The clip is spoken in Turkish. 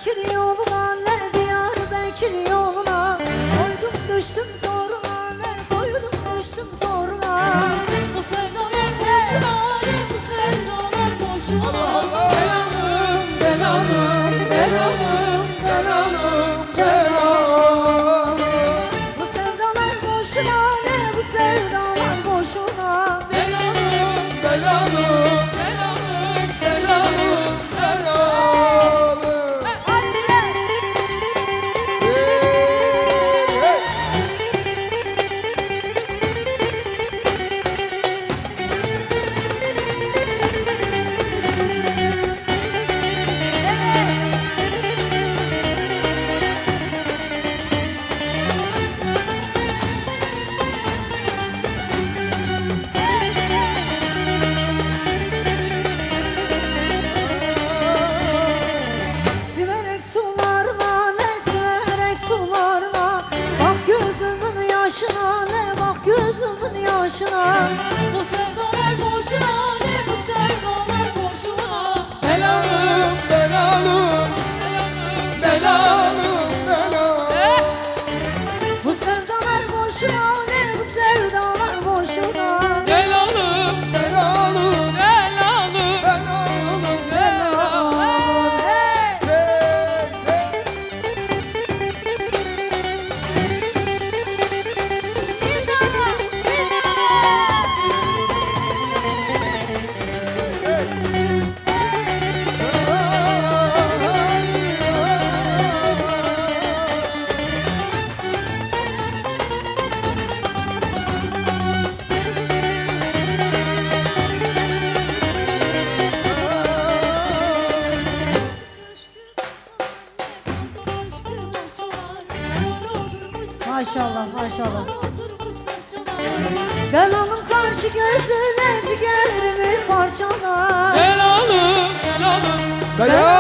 Bekir yoluna, ne Diyarbakır yoluna, koydum düştüm zoruna, ne koydum düştüm zoruna. Bu sevdalar boşuna, bu sevdalar boşuna. Belalım, belalım, belalım, belalım, belalım. Bu sevdalar boşuna, ne bu sevdalar boşuna. Belalım, Belalım, belalım, belalım, belalım. Siverek sularına, ne siverek sularına, bak gözümün yaşına, ne bak gözümün yaşına. bu sevdalar boşuna, bu sevdalar boşuna. Belalım, belalım, belalım, belalım. Bu sevdalar boşuna, ne bu sevdalar boşuna. Belalım, Belalım, belalım, belalım, belalım. Maşallah, maşallah. Belalım karşı gözüne ciğerimi parçalar. Belalım, belalım, Belalım.